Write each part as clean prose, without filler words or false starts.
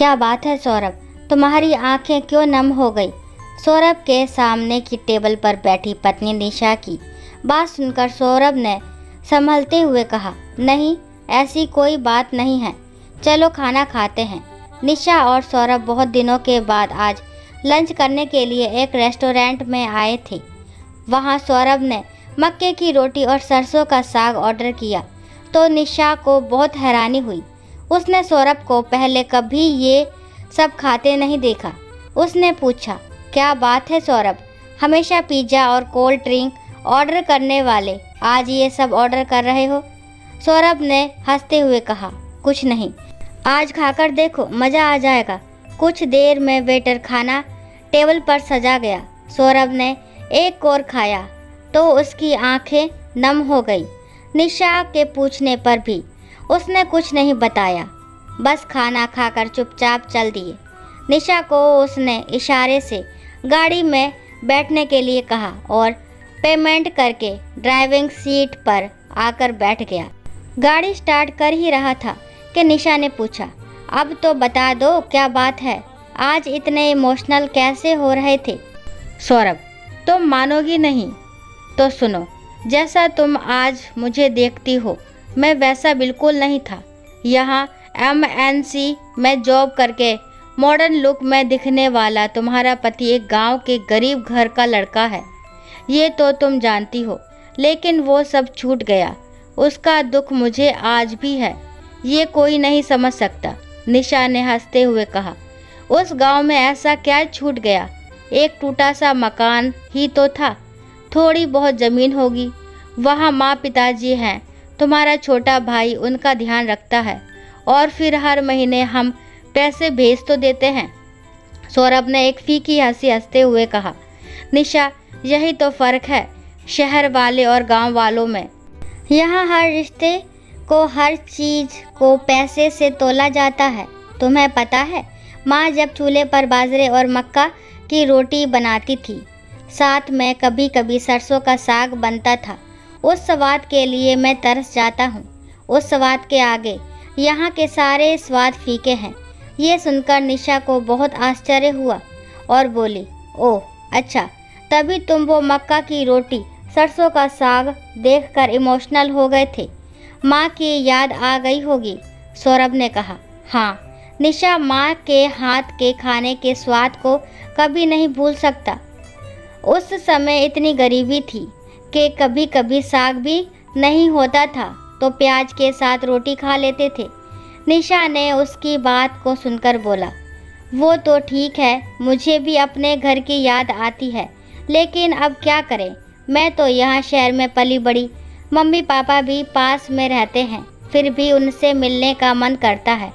क्या बात है सौरभ, तुम्हारी आंखें क्यों नम हो गई? सौरभ के सामने की टेबल पर बैठी पत्नी निशा की बात सुनकर सौरभ ने संभलते हुए कहा, नहीं ऐसी कोई बात नहीं है, चलो खाना खाते हैं। निशा और सौरभ बहुत दिनों के बाद आज लंच करने के लिए एक रेस्टोरेंट में आए थे। वहाँ सौरभ ने मक्के की रोटी और सरसों का साग ऑर्डर किया तो निशा को बहुत हैरानी हुई। उसने सौरभ को पहले कभी ये सब खाते नहीं देखा। उसने पूछा, क्या बात है सौरभ, हमेशा पिज़्ज़ा और कोल्ड ड्रिंक ऑर्डर करने वाले आज ये सब ऑर्डर कर रहे हो? सौरभ ने हंसते हुए कहा, कुछ नहीं, आज खाकर देखो, मज़ा आ जाएगा। कुछ देर में वेटर खाना टेबल पर सजा गया। सौरभ ने एक और खाया तो उसकी आंखें नम हो गई। निशा के पूछने पर भी उसने कुछ नहीं बताया, बस खाना खाकर चुपचाप चल दिए। निशा को उसने इशारे से गाड़ी में बैठने के लिए कहा और पेमेंट करके ड्राइविंग सीट पर आकर बैठ गया। गाड़ी स्टार्ट कर ही रहा था कि निशा ने पूछा, अब तो बता दो क्या बात है, आज इतने इमोशनल कैसे हो रहे थे? सौरभ, तुम मानोगी नहीं तो सुनो, जैसा तुम आज मुझे देखती हो मैं वैसा बिल्कुल नहीं था। यहाँ MNC में जॉब करके मॉडर्न लुक में दिखने वाला तुम्हारा पति एक गांव के गरीब घर का लड़का है, ये तो तुम जानती हो, लेकिन वो सब छूट गया। उसका दुख मुझे आज भी है, ये कोई नहीं समझ सकता। निशा ने हंसते हुए कहा, उस गांव में ऐसा क्या छूट गया, एक टूटा सा मकान ही तो था, थोड़ी बहुत ज़मीन होगी। वहाँ माँ पिताजी हैं, तुम्हारा छोटा भाई उनका ध्यान रखता है और फिर हर महीने हम पैसे भेज तो देते हैं। सौरभ ने एक फीकी हंसी हंसते हुए कहा, निशा यही तो फ़र्क है शहर वाले और गांव वालों में। यहाँ हर रिश्ते को, हर चीज़ को पैसे से तोला जाता है। तुम्हें पता है, माँ जब चूल्हे पर बाजरे और मक्का की रोटी बनाती थी, साथ में कभी कभी सरसों का साग बनता था, उस स्वाद के लिए मैं तरस जाता हूँ। उस स्वाद के आगे यहाँ के सारे स्वाद फीके हैं। ये सुनकर निशा को बहुत आश्चर्य हुआ और बोली, ओह अच्छा, तभी तुम वो मक्का की रोटी सरसों का साग देखकर इमोशनल हो गए थे, माँ की याद आ गई होगी। सौरभ ने कहा, हाँ, निशा माँ के हाथ के खाने के स्वाद को कभी नहीं भूल सकता। उस समय इतनी गरीबी थी कि कभी कभी साग भी नहीं होता था तो प्याज के साथ रोटी खा लेते थे। निशा ने उसकी बात को सुनकर बोला, वो तो ठीक है, मुझे भी अपने घर की याद आती है, लेकिन अब क्या करें, मैं तो यहाँ शहर में पली बड़ी, मम्मी पापा भी पास में रहते हैं, फिर भी उनसे मिलने का मन करता है।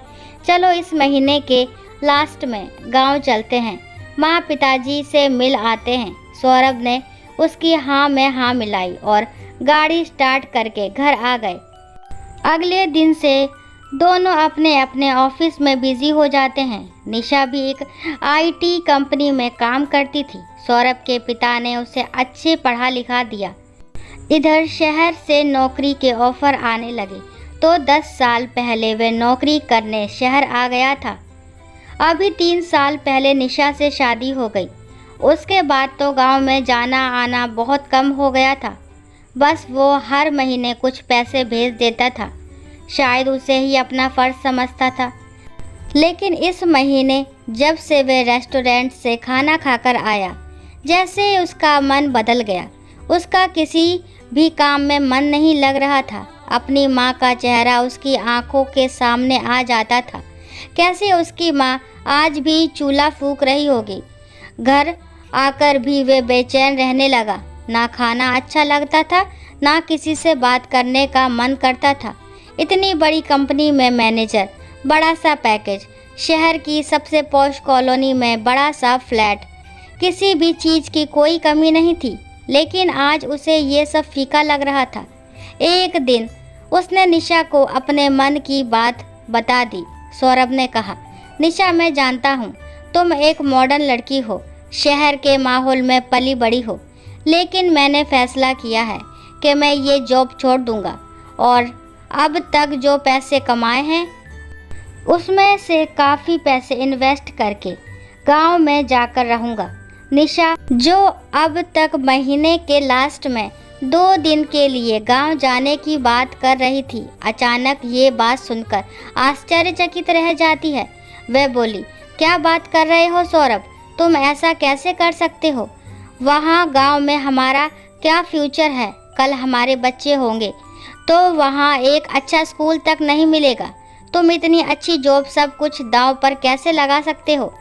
चलो इस महीने के लास्ट में गांव चलते हैं, माँ पिताजी से मिल आते हैं। सौरभ ने उसकी हाँ में हाँ मिलाई और गाड़ी स्टार्ट करके घर आ गए। अगले दिन से दोनों अपने अपने ऑफिस में बिजी हो जाते हैं। निशा भी एक IT कंपनी में काम करती थी। सौरभ के पिता ने उसे अच्छे पढ़ा लिखा दिया। इधर शहर से नौकरी के ऑफर आने लगे तो 10 साल पहले वह नौकरी करने शहर आ गया था। अभी 3 साल पहले निशा से शादी हो गई। उसके बाद तो गांव में जाना आना बहुत कम हो गया था। बस वो हर महीने कुछ पैसे भेज देता था, शायद उसे ही अपना फ़र्ज समझता था। लेकिन इस महीने जब से वह रेस्टोरेंट से खाना खाकर आया, जैसे उसका मन बदल गया। उसका किसी भी काम में मन नहीं लग रहा था। अपनी माँ का चेहरा उसकी आंखों के सामने आ जाता था, कैसे उसकी माँ आज भी चूल्हा फूंक रही होगी। घर आकर भी वे बेचैन रहने लगा। ना खाना अच्छा लगता था, ना किसी से बात करने का मन करता था। इतनी बड़ी कंपनी में मैनेजर, बड़ा सा पैकेज, शहर की सबसे पॉश कॉलोनी में बड़ा सा फ्लैट, किसी भी चीज़ की कोई कमी नहीं थी। लेकिन आज उसे ये सब फीका लग रहा था। एक दिन उसने निशा को अपने मन की बात बता दी। सौरभ ने कहा, निशा मैं जानता हूँ तुम एक मॉडर्न लड़की हो, शहर के माहौल में पली बड़ी हो, लेकिन मैंने फैसला किया है कि मैं ये जॉब छोड़ दूँगा और अब तक जो पैसे कमाए हैं उसमें से काफ़ी पैसे इन्वेस्ट करके गांव में जाकर रहूँगा। निशा, जो अब तक महीने के लास्ट में 2 दिन के लिए गांव जाने की बात कर रही थी, अचानक ये बात सुनकर आश्चर्यचकित रह जाती है। वह बोली, क्या बात कर रहे हो सौरभ, तुम ऐसा कैसे कर सकते हो? वहाँ गांव में हमारा क्या फ्यूचर है? कल हमारे बच्चे होंगे तो वहाँ एक अच्छा स्कूल तक नहीं मिलेगा। तुम इतनी अच्छी जॉब सब कुछ दांव पर कैसे लगा सकते हो?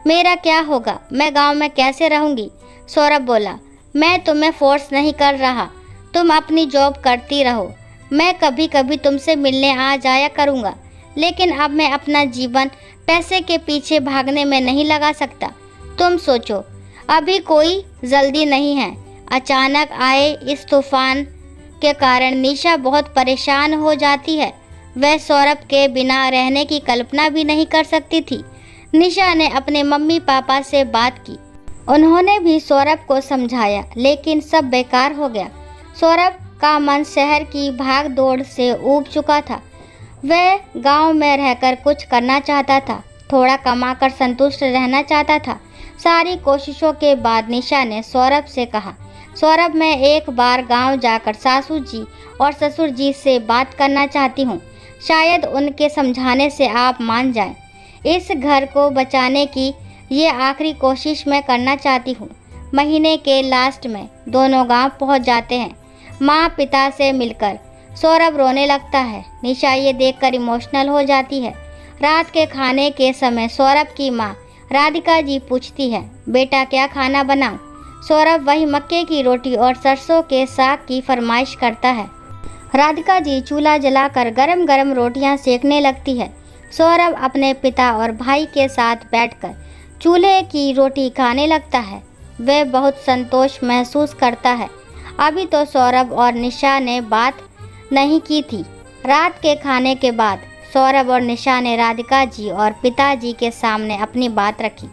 मेरा क्या होगा? मैं गांव में कैसे रहूँगी? सौरभ बोला, मैं तुम्हें फोर्स नहीं कर रहा, तुम अपनी जॉब करती रहो। मैं कभी कभी तुमसे मिलने आ जाया करूँगा, लेकिन अब मैं अपना जीवन पैसे के पीछे भागने में नहीं लगा सकता। तुम सोचो, अभी कोई जल्दी नहीं है। अचानक आए इस तूफान के कारण निशा बहुत परेशान हो जाती है। वह सौरभ के बिना रहने की कल्पना भी नहीं कर सकती थी। निशा ने अपने मम्मी पापा से बात की, उन्होंने भी सौरभ को समझाया, लेकिन सब बेकार हो गया। सौरभ का मन शहर की भाग दौड़ से ऊब चुका था। वह गांव में रहकर कुछ करना चाहता था, थोड़ा कमाकर संतुष्ट रहना चाहता था। सारी कोशिशों के बाद निशा ने सौरभ से कहा, सौरभ, मैं एक बार गांव जाकर सासू जी और ससुर जी से बात करना चाहती हूँ। शायद उनके समझाने से आप मान जाएं। इस घर को बचाने की ये आखिरी कोशिश मैं करना चाहती हूँ। महीने के लास्ट में दोनों गांव पहुँच जाते हैं। माँ पिता से मिलकर सौरभ रोने लगता है। निशा ये देखकर इमोशनल हो जाती है। रात के खाने के समय सौरभ की माँ राधिका जी पूछती है, बेटा क्या खाना बनाऊं? सौरभ वही मक्के की रोटी और सरसों के साग की फरमाइश करता है। राधिका जी चूल्हा जलाकर गरम गरम रोटियां सेकने लगती है। सौरभ अपने पिता और भाई के साथ बैठकर चूल्हे की रोटी खाने लगता है। वह बहुत संतोष महसूस करता है। अभी तो सौरभ और निशा ने बात नहीं की थी। रात के खाने के बाद सौरभ और निशा ने राधिका जी और पिताजी के सामने अपनी बात रखी।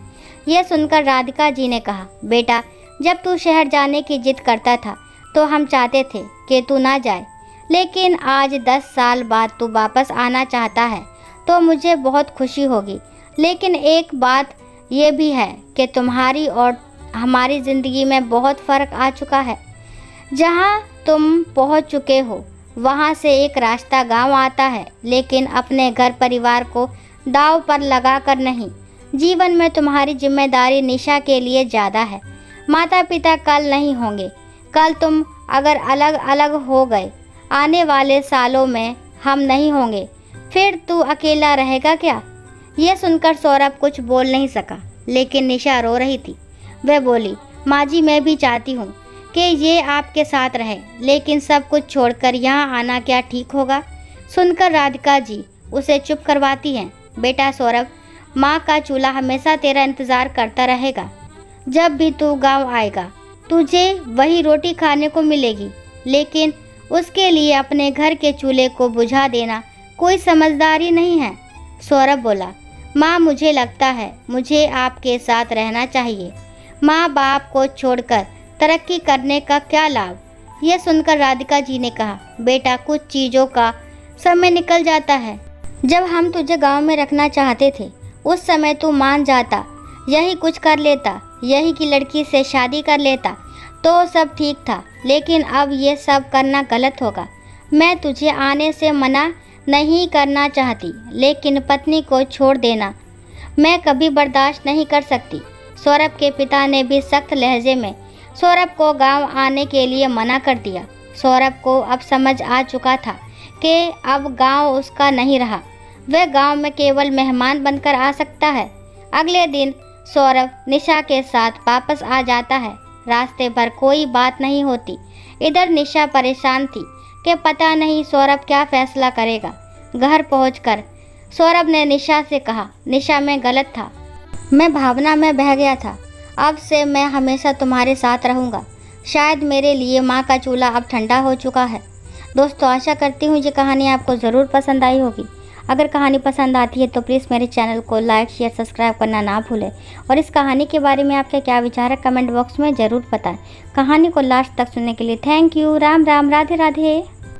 यह सुनकर राधिका जी ने कहा, बेटा, जब तू शहर जाने की जिद करता था तो हम चाहते थे कि तू ना जाए, लेकिन आज 10 साल बाद तू वापस आना चाहता है तो मुझे बहुत खुशी होगी। लेकिन एक बात ये भी है कि तुम्हारी और हमारी ज़िंदगी में बहुत फ़र्क आ चुका है। जहाँ तुम पहुँच चुके हो वहाँ से एक रास्ता गांव आता है, लेकिन अपने घर परिवार को दांव पर लगा कर नहीं। जीवन में तुम्हारी जिम्मेदारी निशा के लिए ज़्यादा है। माता पिता कल नहीं होंगे। कल तुम अगर अलग अलग हो गए, आने वाले सालों में हम नहीं होंगे, फिर तू अकेला रहेगा क्या? यह सुनकर सौरभ कुछ बोल नहीं सका, लेकिन निशा रो रही थी। वह बोली, माँ जी, मैं भी चाहती हूँ कि ये आपके साथ रहे, लेकिन सब कुछ छोड़कर यहाँ आना क्या ठीक होगा? सुनकर राधिका जी उसे चुप करवाती हैं। बेटा सौरभ, माँ का चूल्हा हमेशा तेरा इंतज़ार करता रहेगा। जब भी तू गांव आएगा तुझे वही रोटी खाने को मिलेगी, लेकिन उसके लिए अपने घर के चूल्हे को बुझा देना कोई समझदारी नहीं है। सौरभ बोला, माँ, मुझे लगता है मुझे आपके साथ रहना चाहिए। माँ बाप को छोड़कर तरक्की करने का क्या लाभ? यह सुनकर राधिका जी ने कहा, बेटा, कुछ चीज़ों का समय निकल जाता है। जब हम तुझे गांव में रखना चाहते थे उस समय तू मान जाता, यही कुछ कर लेता, यही की लड़की से शादी कर लेता तो सब ठीक था, लेकिन अब ये सब करना गलत होगा। मैं तुझे आने से मना नहीं करना चाहती, लेकिन पत्नी को छोड़ देना मैं कभी बर्दाश्त नहीं कर सकती। सौरभ के पिता ने भी सख्त लहजे में सौरभ को गांव आने के लिए मना कर दिया। सौरभ को अब समझ आ चुका था कि अब गांव उसका नहीं रहा। वह गांव में केवल मेहमान बनकर आ सकता है। अगले दिन सौरभ निशा के साथ वापस आ जाता है। रास्ते भर कोई बात नहीं होती। इधर निशा परेशान थी कि पता नहीं सौरभ क्या फैसला करेगा। घर पहुंचकर सौरभ ने निशा से कहा, निशा, मैं गलत था, मैं भावना में बह गया था। अब से मैं हमेशा तुम्हारे साथ रहूँगा। शायद मेरे लिए माँ का चूल्हा अब ठंडा हो चुका है। दोस्तों, आशा करती हूँ ये कहानी आपको ज़रूर पसंद आई होगी। अगर कहानी पसंद आती है तो प्लीज़ मेरे चैनल को लाइक, शेयर, सब्सक्राइब करना ना भूलें। और इस कहानी के बारे में आपके क्या विचार है कमेंट बॉक्स में ज़रूर बताएं। कहानी को लास्ट तक सुनने के लिए थैंक यू। राम राम, राधे राधे।